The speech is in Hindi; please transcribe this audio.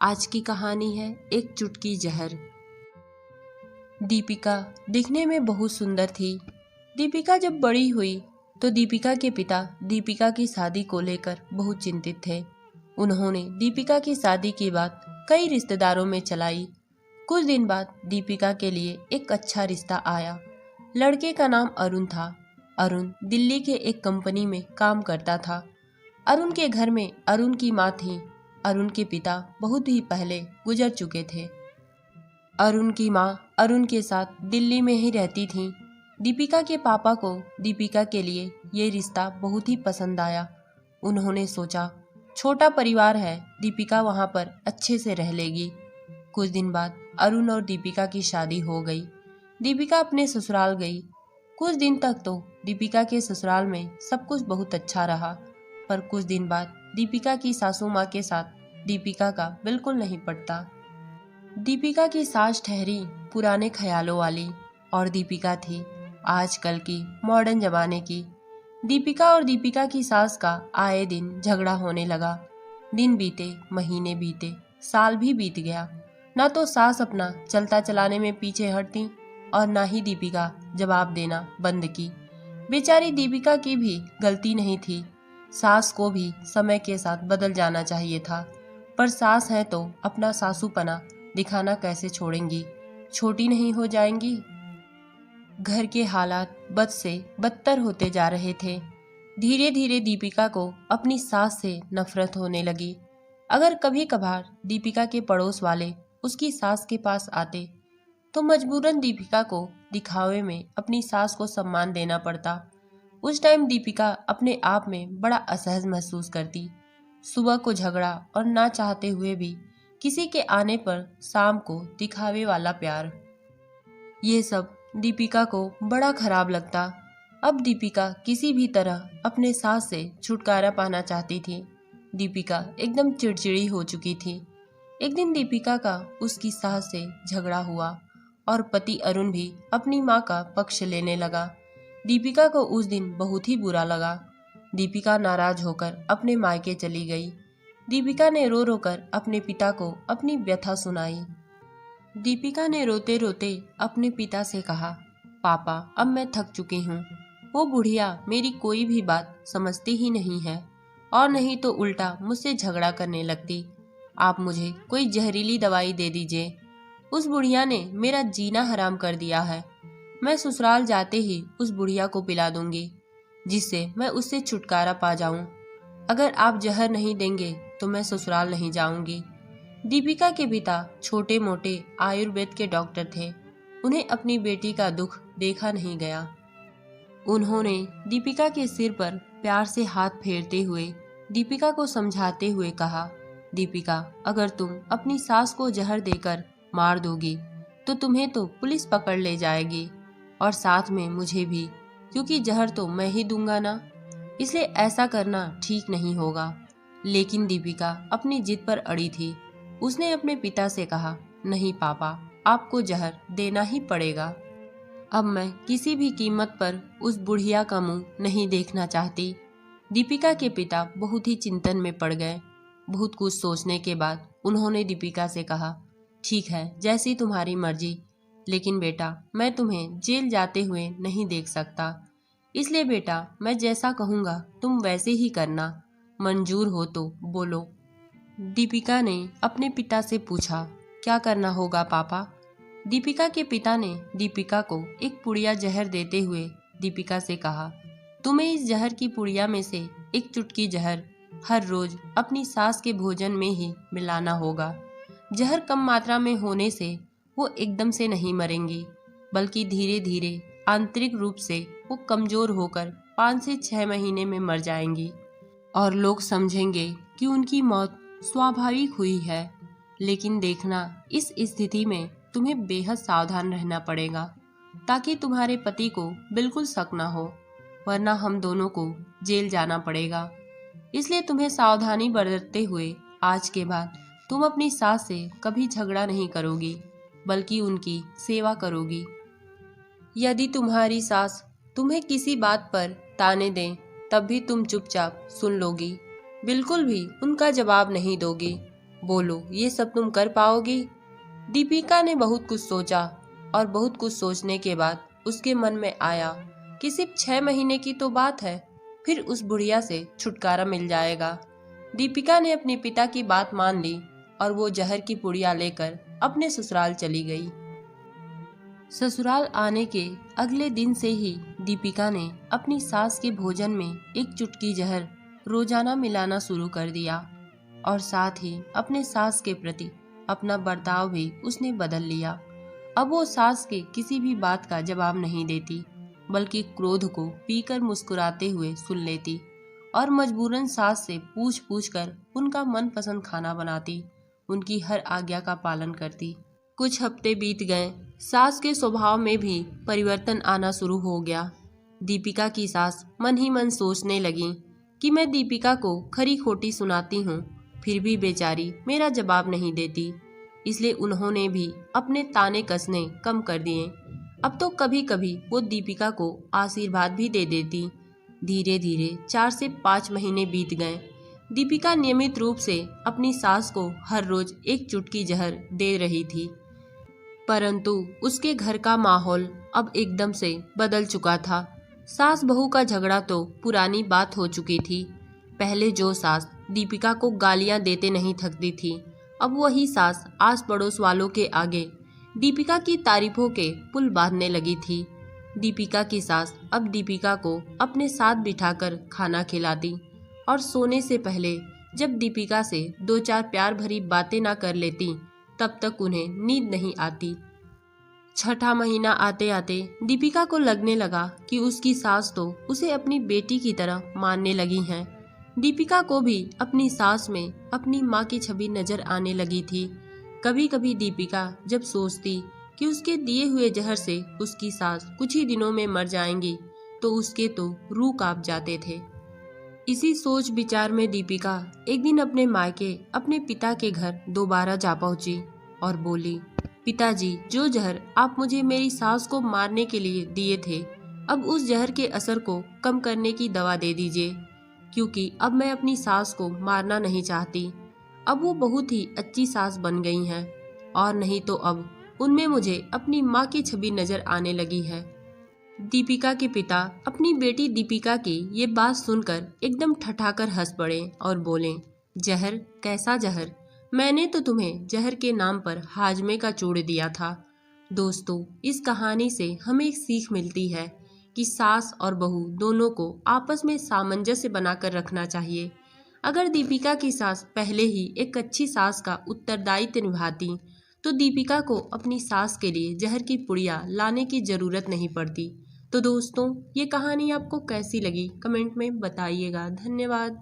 आज की कहानी है एक चुटकी जहर। दीपिका दिखने में बहुत सुंदर थी। दीपिका जब बड़ी हुई तो दीपिका के पिता दीपिका की शादी को लेकर बहुत चिंतित थे। उन्होंने दीपिका की शादी की बात कई रिश्तेदारों में चलाई। कुछ दिन बाद दीपिका के लिए एक अच्छा रिश्ता आया। लड़के का नाम अरुण था। अरुण दिल्ली के एक कंपनी में काम करता था। अरुण के घर में अरुण की माँ थी। अरुण के पिता बहुत ही पहले गुजर चुके थे। अरुण की माँ अरुण के साथ दिल्ली में ही रहती थी। दीपिका के पापा को दीपिका के लिए ये रिश्ता बहुत ही पसंद आया। उन्होंने सोचा छोटा परिवार है, दीपिका वहाँ पर अच्छे से रह लेगी। कुछ दिन बाद अरुण और दीपिका की शादी हो गई। दीपिका अपने ससुराल गई। कुछ दिन तक तो दीपिका के ससुराल में सब कुछ बहुत अच्छा रहा, पर कुछ दिन बाद दीपिका की सासू माँ के साथ दीपिका का बिल्कुल नहीं पटता। दीपिका की सास ठहरी पुराने ख्यालों वाली और दीपिका थी आजकल की मॉडर्न जमाने की। दीपिका और दीपिका की सास का आए दिन झगड़ा होने लगा। दिन बीते, महीने बीते, साल भी बीत गया। ना तो सास अपना चलता चलाने में पीछे हटती और ना ही दीपिका जवाब देना बंद की। बेचारी दीपिका की भी गलती नहीं थी। सास को भी समय के साथ बदल जाना चाहिए था, पर सास है तो अपना सासूपना दिखाना कैसे छोड़ेंगी? छोटी नहीं हो जाएंगी? घर के हालात बद से बदतर होते जा रहे थे। धीरे धीरे दीपिका को अपनी सास से नफरत होने लगी। अगर कभी कभार दीपिका के पड़ोस वाले उसकी सास के पास आते तो मजबूरन दीपिका को दिखावे में अपनी सास को सम्मान देना पड़ता। उस टाइम दीपिका अपने आप में बड़ा असहज महसूस करती। सुबह को झगड़ा और ना चाहते हुए भी किसी के आने पर शाम को दिखावे वाला प्यार, ये सब दीपिका को बड़ा खराब लगता। अब दीपिका किसी भी तरह अपने सास से छुटकारा पाना चाहती थी। दीपिका एकदम चिड़चिड़ी हो चुकी थी। एक दिन दीपिका का उसकी सास से झगड़ा हुआ और पति अरुण भी अपनी माँ का पक्ष लेने लगा। दीपिका को उस दिन बहुत ही बुरा लगा। दीपिका नाराज होकर अपने मायके चली गई। दीपिका ने रो रो कर अपने पिता को अपनी व्यथा सुनाई। दीपिका ने रोते रोते अपने पिता से कहा, पापा अब मैं थक चुकी हूँ। वो बुढ़िया मेरी कोई भी बात समझती ही नहीं है और नहीं तो उल्टा मुझसे झगड़ा करने लगती। आप मुझे कोई जहरीली दवाई दे दीजिए। उस बुढ़िया ने मेरा जीना हराम कर दिया है। मैं ससुराल जाते ही उस बुढ़िया को पिला दूंगी, जिससे मैं उससे छुटकारा पा जाऊं। अगर आप जहर नहीं देंगे तो मैं ससुराल नहीं जाऊंगी। दीपिका के पिता छोटे मोटे आयुर्वेद के डॉक्टर थे। उन्हें अपनी बेटी का दुख देखा नहीं गया। उन्होंने दीपिका के सिर पर प्यार से हाथ फेरते हुए दीपिका को समझाते हुए कहा, दीपिका अगर तुम अपनी सास को जहर देकर मार दोगी तो तुम्हें तो पुलिस पकड़ ले जाएगी और साथ में मुझे भी, क्योंकि जहर तो मैं ही दूंगा ना, इसलिए ऐसा करना ठीक नहीं होगा। लेकिन दीपिका अपनी जिद पर अड़ी थी। उसने अपने पिता से कहा, नहीं पापा, आपको जहर देना ही पड़ेगा। अब मैं किसी भी कीमत पर उस बुढ़िया का मुंह नहीं देखना चाहती। दीपिका के पिता बहुत ही चिंतन में पड़ गए। बहुत कुछ सोचने के बाद उन्होंने दीपिका से कहा, ठीक है जैसी तुम्हारी मर्जी, लेकिन बेटा मैं तुम्हें जेल जाते हुए नहीं देख सकता। इसलिए बेटा मैं जैसा कहूँगा तुम वैसे ही करना। मंजूर हो तो बोलो। दीपिका ने अपने पिता से पूछा, क्या करना होगा पापा? दीपिका के पिता ने दीपिका को एक पुड़िया जहर देते हुए दीपिका से कहा, तुम्हें इस जहर की पुड़िया में से एक चुटकी जहर हर रोज अपनी सास के भोजन में ही मिलाना होगा। जहर कम मात्रा में होने से वो एकदम से नहीं मरेंगी, बल्कि धीरे धीरे आंतरिक रूप से वो कमजोर होकर 5 से 6 महीने में मर जाएंगी और लोग समझेंगे कि उनकी मौत स्वाभाविक हुई है। लेकिन देखना, इस स्थिति में तुम्हें बेहद सावधान रहना पड़ेगा ताकि तुम्हारे पति को बिल्कुल शक ना हो, वरना हम दोनों को जेल जाना पड़ेगा। इसलिए तुम्हें सावधानी बरतते हुए आज के बाद तुम अपनी सास से कभी झगड़ा नहीं करोगी, बल्कि उनकी सेवा करोगी। यदि तुम्हारी सास तुम्हें किसी बात पर ताने दें तब भी तुम चुपचाप सुन लोगी, बिल्कुल भी उनका जवाब नहीं दोगी। बोलो, ये सब तुम कर पाओगी? दीपिका ने बहुत कुछ सोचा और बहुत कुछ सोचने के बाद उसके मन में आया कि सिर्फ 6 महीने की तो बात है, फिर उस बुढ़िया से छुटकारा मिल जाएगा। दीपिका ने अपने पिता की बात मान ली और वो जहर की पुड़िया लेकर अपने ससुराल चली गई। ससुराल आने के अगले दिन से ही दीपिका ने अपनी सास के भोजन में एक चुटकी जहर रोजाना मिलाना शुरू कर दिया और साथ ही अपने सास के प्रति अपना बर्ताव भी उसने बदल लिया। अब वो सास के किसी भी बात का जवाब नहीं देती, बल्कि क्रोध को पीकर मुस्कुराते हुए सुन लेती और मजबूरन सास से पूछ पूछ कर उनका मनपसंद खाना बनाती, उनकी हर आज्ञा का पालन करती। कुछ हफ्ते बीत गए, सास के स्वभाव में भी परिवर्तन आना शुरू हो गया। दीपिका की सास मन ही मन सोचने लगी कि मैं दीपिका को खरी खोटी सुनाती हूँ, फिर भी बेचारी मेरा जवाब नहीं देती। इसलिए उन्होंने भी अपने ताने कसने कम कर दिए। अब तो कभी कभी वो दीपिका को आशीर्वाद भी दे देती। धीरे धीरे 4 से 5 महीने बीत गए। दीपिका नियमित रूप से अपनी सास को हर रोज एक चुटकी जहर दे रही थी, परंतु उसके घर का माहौल अब एकदम से बदल चुका था। सास बहू का झगड़ा तो पुरानी बात हो चुकी थी। पहले जो सास दीपिका को गालियां देते नहीं थकती थी, अब वही सास आस पड़ोस वालों के आगे दीपिका की तारीफों के पुल बांधने लगी थी। दीपिका की सास अब दीपिका को अपने साथ बिठाकर खाना खिलाती और सोने से पहले जब दीपिका से 2-4 प्यार भरी बातें ना कर लेती, तब तक उन्हें नींद नहीं आती। 6ठा महीना आते आते दीपिका को लगने लगा कि उसकी सास तो उसे अपनी बेटी की तरह मानने लगी हैं। दीपिका को भी अपनी सास में अपनी माँ की छवि नजर आने लगी थी। कभी कभी दीपिका जब सोचती कि उसके दिए हुए जहर से उसकी सास कुछ ही दिनों में मर जाएंगी, तो उसके तो रूह कांप जाते थे। इसी सोच विचार में दीपिका एक दिन अपने मायके अपने पिता के घर दोबारा जा पहुंची और बोली, पिताजी, जो जहर आप मुझे मेरी सास को मारने के लिए दिए थे, अब उस जहर के असर को कम करने की दवा दे दीजिए, क्योंकि अब मैं अपनी सास को मारना नहीं चाहती। अब वो बहुत ही अच्छी सास बन गई हैं और नहीं तो अब उनमें मुझे अपनी माँ की छवि नजर आने लगी है। दीपिका के पिता अपनी बेटी दीपिका की ये बात सुनकर एकदम ठठाकर हंस पड़े और बोले, जहर? कैसा जहर? मैंने तो तुम्हें जहर के नाम पर हाजमे का चूड़ दिया था। दोस्तों, इस कहानी से हमें एक सीख मिलती है कि सास और बहू दोनों को आपस में सामंजस्य बनाकर रखना चाहिए। अगर दीपिका की सास पहले ही एक अच्छी सास का उत्तरदायित्व निभाती, तो दीपिका को अपनी सास के लिए जहर की पुड़िया लाने की जरूरत नहीं पड़ती। तो दोस्तों, ये कहानी आपको कैसी लगी कमेंट में बताइएगा। धन्यवाद।